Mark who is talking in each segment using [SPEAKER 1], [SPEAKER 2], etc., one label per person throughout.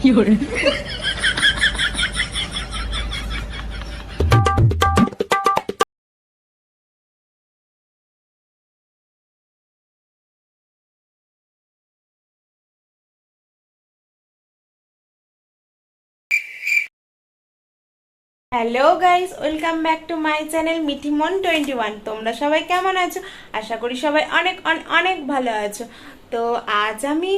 [SPEAKER 1] Hello guys, welcome back to my channel Mithimon 21। তোমরা সবাই কেমন আছো? আশা করি সবাই অনেক অনেক ভালো আছো। তো আজ আমি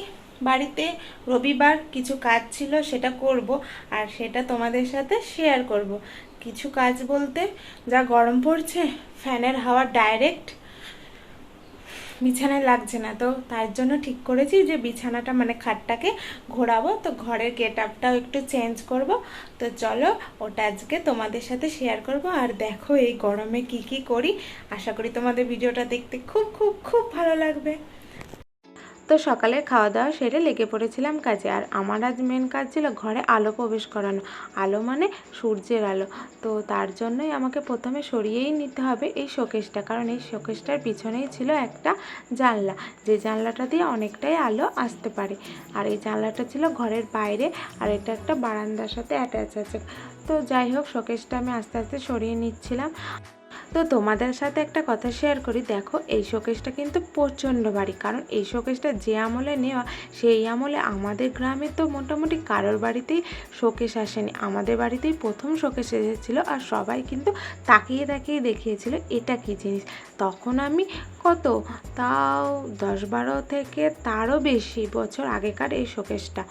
[SPEAKER 1] বাড়িতে রবিবার কিছু কাজ ছিল, সেটা করব আর সেটা তোমাদের সাথে শেয়ার করব। কিছু কাজ বলতে, যা গরম পড়ছে, ফ্যানের হাওয়া ডাইরেক্ট বিছানায় লাগছে না, তো তার জন্য ঠিক করেছি যে বিছানাটা মানে খাটটাকে ঘোরাবো, তো ঘরের গেট আপটাও একটু চেঞ্জ করব। তো চলো ওটা আজকে তোমাদের সাথে শেয়ার করব। আর দেখো এই গরমে কি কি করি, আশা করি তোমাদের ভিডিওটা দেখতে খুব খুব খুব ভালো লাগবে। তো সকালে খাওয়া দাওয়া সেরে লেগে পড়েছিলাম কাজে। আর আমার আজ মেন কাজ ছিল ঘরে আলো প্রবেশ করানো। আলো মানে সূর্যের আলো। তো তার জন্যই আমাকে প্রথমে সরিয়েই নিতে হবে এই শোকেসটা, কারণ এই শোকেসটার পিছনেই ছিল একটা জানলা, যে জানলাটা দিয়ে অনেকটাই আলো আসতে পারে। আর এই জানলাটা ছিল ঘরের বাইরে, আর এটা একটা বারান্দার সাথে অ্যাটাচ আছে। তো যাই হোক, শোকেসটা আমি আস্তে আস্তে সরিয়ে নিচ্ছিলাম। তো তোমাদের সাথে একটা কথা শেয়ার করি, দেখো এই শোকেসটা কিন্তু প্রচণ্ড ভারী, কারণ এই শোকেসটা যে আমলে নেওয়া, সেই আমলে আমাদের গ্রামে তো মোটামুটি কারোর বাড়িতেই শোকেস আসেনি, আমাদের বাড়িতেই প্রথম শোকেস এসেছিলো। আর সবাই কিন্তু তাকিয়ে তাকিয়ে দেখিয়েছিল এটা কী জিনিস। তখন আমি কত, তাও 10-12 থেকে তারও বেশি বছর আগেকার এই শোকেসটা।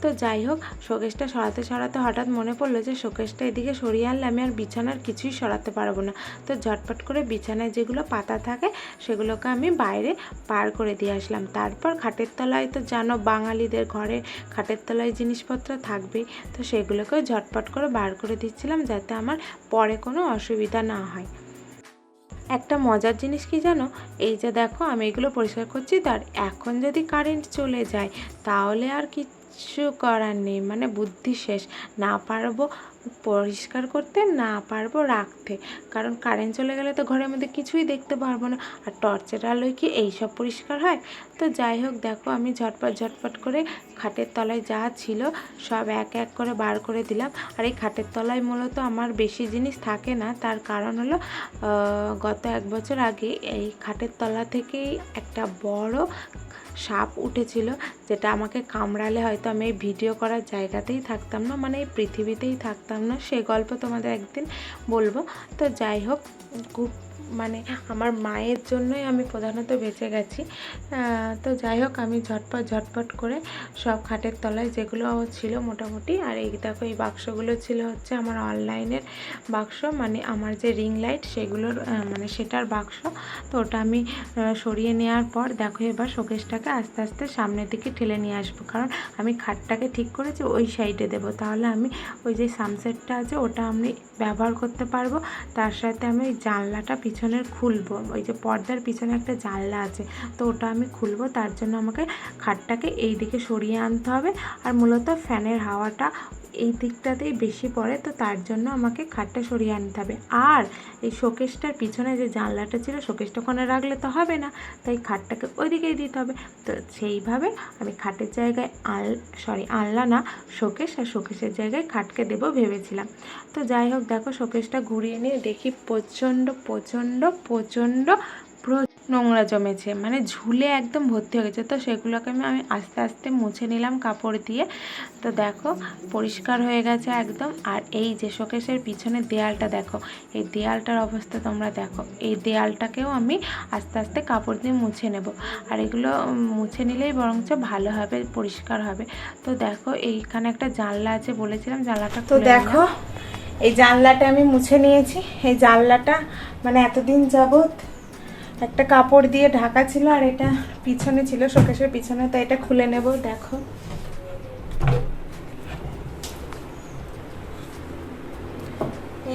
[SPEAKER 1] তো যাই হোক, শোকেসটা সরাতে সরাতে হঠাৎ মনে পড়লো যে শোকেসটা এদিকে সরিয়ে আনলে আমি আর বিছানার কিছুই সরাতে পারবো না। তো ঝটপট করে বিছানায় যেগুলো পাতা থাকে সেগুলোকে আমি বাইরে পার করে দিয়ে আসলাম। তারপর খাটের তলায় তো জানো, বাঙালিদের ঘরে খাটের তলায় জিনিসপত্র থাকবেই, তো সেগুলোকেও ঝটপট করে বার করে দিচ্ছিলাম যাতে আমার পরে কোনো অসুবিধা না হয়। একটা মজার জিনিস কি জানো, এই যে দেখো আমি এগুলো পরিষ্কার করছি, তার এখন যদি কারেন্ট চলে যায় তাহলে আর কিচ্ছু করার নেই, মানে বুদ্ধি শেষ। না পারবো পরিষ্কার করতে, না পারবো রাখতে, কারণ কারেন্ট চলে গেলে তো ঘরের মধ্যে কিছুই দেখতে পারবো না। আর টর্চের আলোয় কি এই সব পরিষ্কার হয়? তো যাই হোক, দেখো আমি ঝটপট ঝটপট করে খাটের তলায় যা ছিল সব এক এক করে বার করে দিলাম। আর এই খাটের তলায় মূলত আমার বেশি জিনিস থাকে না, তার কারণ হলো গত 1 বছর আগে এই খাটের তলা থেকেই একটা বড় সাপ উঠেছিল, যেটা আমাকে কামড়ালে হয়তো আমি এই ভিডিও করার জায়গাতেই থাকতাম না, মানে এই পৃথিবীতেই থাকতাম না। সেই গল্প তোমাদের একদিন বলবো। তো যাই হোক, খুব মানে আমার মায়ের জন্যই আমি প্রধানত বেঁচে গেছি। তো যাই হোক, আমি ঝটপট ঝটপট করে সব খাটের তলায় যেগুলো ছিল মোটামুটি, আর এই দেখো এই বাক্সগুলো ছিল হচ্ছে আমার অনলাইনের বাক্স, মানে আমার যে রিং লাইট সেগুলোর মানে সেটার বাক্স। তো ওটা আমি সরিয়ে নেওয়ার পর দেখো এবার শোকেসটাকে আস্তে আস্তে সামনের দিকে ঠেলে নিয়ে আসবো, কারণ আমি খাটটাকে ঠিক করেছি ওই সাইডে দেবো, তাহলে আমি ওই যে সানসেটটা আছে ওটা আমি ব্যবহার করতে পারবো। তার সাথে আমি ওই জানলাটা পিছনের খুলবো, ওই যে পর্দার পিছনে একটা জানলা আছে, তো ওটা আমি খুলবো। তার জন্য আমাকে খাটটাকে এই দিকে সরিয়ে আনতে হবে। আর মূলত ফ্যানের হাওয়াটা এই দিকটাতেই বেশি পড়ে, তো তার জন্য আমাকে খাটটা সরিয়ে আনতে হবে। আর এই শোকেসটার পিছনে যে জানলাটা ছিল, শোকেসটা ওখানে রাখলে তো হবে না, তাই খাটটাকে ওই দিকেই দিতে হবে। তো সেইভাবে আমি খাটের জায়গায় আনলা না, শোকেস, আর শোকেসের জায়গায় খাটকে দেবো ভেবেছিলাম। তো যাই হোক, দেখো শোকেসটা ঘুরিয়ে নিয়ে দেখি প্রচণ্ড প্রচণ্ড প্রচণ্ড নোংরা জমেছে, মানে ঝুলে একদম ভর্তি হয়ে গেছে। তো সেগুলোকে আমি আস্তে আস্তে মুছে নিলাম কাপড় দিয়ে। তো দেখো পরিষ্কার হয়ে গেছে একদম। আর এই যে শোকেসের পিছনে দেয়ালটা দেখো, এই দেয়ালটার অবস্থা তোমরা দেখো, এই দেয়ালটাকেও আমি আস্তে আস্তে কাপড় দিয়ে মুছে নেব। আর এগুলো মুছে নিলেই বরঞ্চ ভালো হবে, পরিষ্কার হবে। তো দেখো এইখানে একটা জানলা আছে, বলেছিলাম জানলাটা। তো দেখো এই জানলাটা আমি মুছে নিয়েছি। এই জানলাটা মানে এতদিন যাবত একটা কাপড় দিয়ে ঢাকা ছিল, আর এটা পিছনে ছিল শোকেসের পিছনে, তো এটা খুলে নেব। দেখো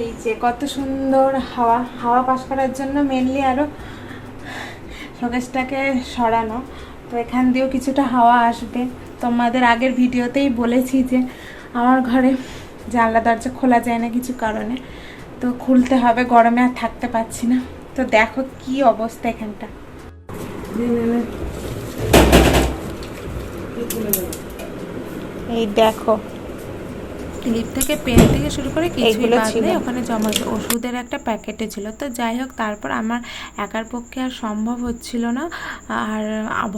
[SPEAKER 1] এই যে কত সুন্দর হাওয়া, হাওয়া পাস করার জন্য মেনলি আরও শোকেসটাকে সরানো। তো এখান দিয়েও কিছুটা হাওয়া আসবে। তোমাদের আগের ভিডিওতেই বলেছি যে আমার ঘরে জানলা দরজা খোলা যায় না কিছু কারণে, তো খুলতে হবে, গরমে আর থাকতে পারছি না। তো দেখো কি অবস্থা এখানটা। এই দেখো
[SPEAKER 2] ক্লিপ থেকে পেন থেকে শুরু করে কিছুই বাদ নেই, ওখানে জমা ওষুধের একটা প্যাকেটে ছিল। তো যাই হোক, তারপর আমার একার পক্ষে আর সম্ভব হচ্ছিল না, আর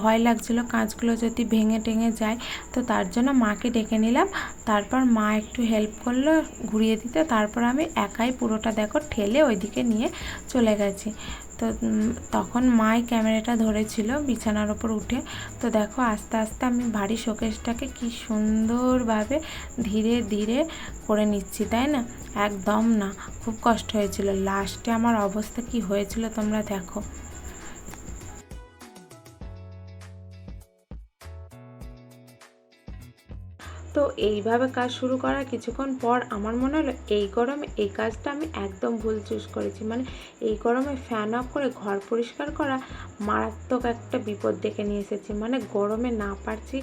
[SPEAKER 2] ভয় লাগছিল কাঁচগুলো যদি ভেঙে টেঙে যায়। তো তার জন্য মাকে ডেকে নিলাম, তারপর মা একটু হেল্প করলো ঘুরিয়ে দিতে। তারপর আমি একাই পুরোটা দেখো ঠেলে ওইদিকে নিয়ে চলে গেছি। তো তখন মাই ক্যামেরাটা ধরেছিল বিছানার ওপর উঠে। তো দেখো আস্তে আস্তে আমি ভারী শোকেসটাকে কি সুন্দরভাবে ধীরে ধীরে করে নিচ্ছি, তাই না? একদম না, খুব কষ্ট হয়েছিল। লাস্টে আমার অবস্থা কি হয়েছিল তোমরা দেখো। তো এইভাবে কাজ শুরু করার কিছুক্ষণ পর আমার মনে হলো এই গরমে এই কাজটা আমি একদম ভুল চুজ করেছি। মানে এই গরমে ফ্যান অফ করে ঘর পরিষ্কার করা মারাত্মক একটা বিপদ ডেকে নিয়ে এসেছি। মানে গরমে না পারছি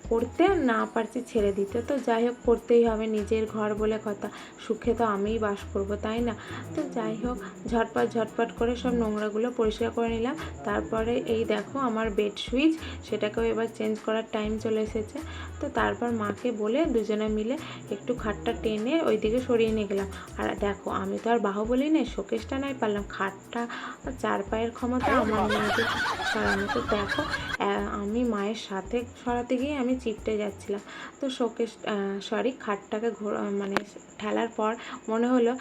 [SPEAKER 2] করতে, না পারছি ছেড়ে দিতে। তো যাই হোক, করতেই হবে, নিজের ঘর বলে কথা, সুখে তো আমিই বাস করব, তাই না? তো যাই হোক, ঝটপট ঝটপট করে সব নোংরাগুলো পরিষ্কার করে নিলাম। তারপরে এই দেখো আমার বেড সুইচ, সেটাকেও এবার চেঞ্জ করার টাইম চলে এসেছে। তো তারপর মাকে বলে দুজনে মিলে একটু খাটটা টেনে ওই দিকে সরিয়ে নিয়ে গেলাম। আর দেখো, আমি তো আর বাহুবলী নেই, শোকেসটা নাই পারলাম, খাটটা 4 পায়ের ক্ষমতা আমার মেয়েকে সরানো। তো দেখো আমি মায়ের সাথে সরাতে গিয়ে আমি চিপটে যাচ্ছিলাম। তো খাটটাকে মানে ঠেলার পর মনে হলো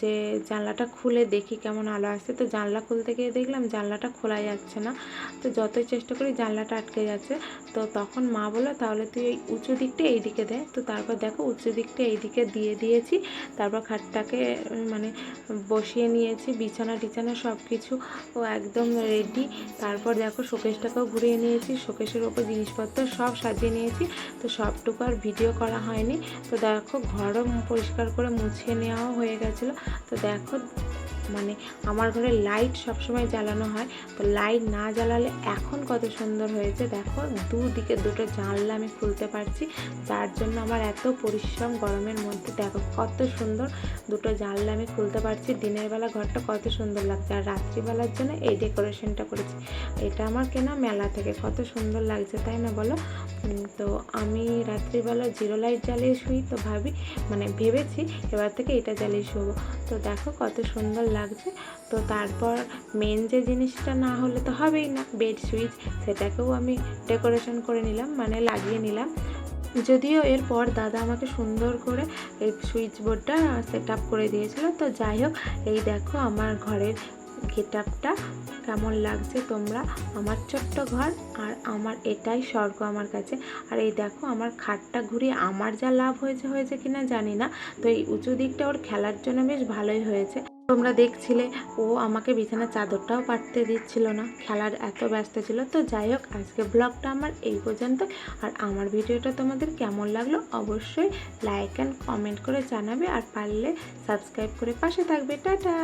[SPEAKER 2] যে জানলাটা খুলে দেখি কেমন আলো আসছে। তো জানলা খুলতে গিয়ে দেখলাম জানলাটা খোলা যাচ্ছে না। তো যতই চেষ্টা করি জানলাটা আটকে যাচ্ছে। তো তখন মা বললো তাহলে তুই এই উঁচু দিকটা এইদিকে দে। তো তারপর দেখো উঁচু দিকটা এইদিকে দিয়েছি। তারপর খাটটাকে মানে বসিয়ে নিয়েছি, বিছানা টিছানা সব কিছু ও একদম রেডি। তারপর দেখো শোকেসটাকেও ঘুরিয়ে নিয়েছি, শোকেসের ওপর জিনিসপত্র সব সাজিয়ে নিয়েছি। তো সবটুকু আর ভিডিও করা হয়নি। তো দেখো ঘরও পরিষ্কার করে মুছিয়ে নেওয়াও হয়ে গেছিলো। তো দেখো মানে আমার ঘরে লাইট সবসময় জ্বালানো হয়, তো লাইট না জ্বালালে এখন কত সুন্দর হয়েছে দেখো। দুদিকে দুটো জানলা আমি খুলতে পারছি, যার জন্য আমার এত পরিশ্রম গরমের মধ্যে। দেখো কত সুন্দর দুটো জানলা আমি খুলতে পারছি। দিনের বেলা ঘরটা কত সুন্দর লাগছে, আর রাত্রিবেলার জন্য এই ডেকোরেশনটা করেছি। এটা আমার কেনা মেলা থেকে, কত সুন্দর লাগছে তাই না বলো? তো আমি রাত্রিবেলা জিরো লাইট জ্বালিয়ে শুই। তো ভেবেছি এবার থেকে এটা জ্বালিয়ে শুবো। তো দেখো কত সুন্দর লাগছে। তো তারপর মেন যে জিনিসটা না হলে তো হবেই না, বেড সুইচ, সেটাকেও আমি ডেকোরেশন করে নিলাম, মানে লাগিয়ে নিলাম। যদিও এরপর দাদা আমাকে সুন্দর করে এই সুইচ বোর্ডটা সেট আপ করে দিয়েছিল। তো যাই হোক, এই দেখো আমার ঘরের গেট আপটা কেমন লাগছে তোমরা। আমার ছোট্ট ঘর, আর আমার এটাই স্বর্গ আমার কাছে। আর এই দেখো আমার খাটটা ঘুরিয়ে আমার যা লাভ হয়েছে কিনা জানি না। তো এই উঁচু দিকটা ওর খেলার জন্য বেশ ভালোই হয়েছে। তোমরা দেখছিলে ও আমাকে বিছানার চাদরটাও পাততে দিচ্ছিল না, খেলার এত ব্যস্ত ছিল। তো যাই হোক, আজকে ব্লগটা আমার এই পর্যন্ত। আর আমার ভিডিওটা তোমাদের কেমন লাগলো অবশ্যই লাইক অ্যান্ড কমেন্ট করে জানাবে, আর পারলে সাবস্ক্রাইব করে পাশে থাকবে। টাটা।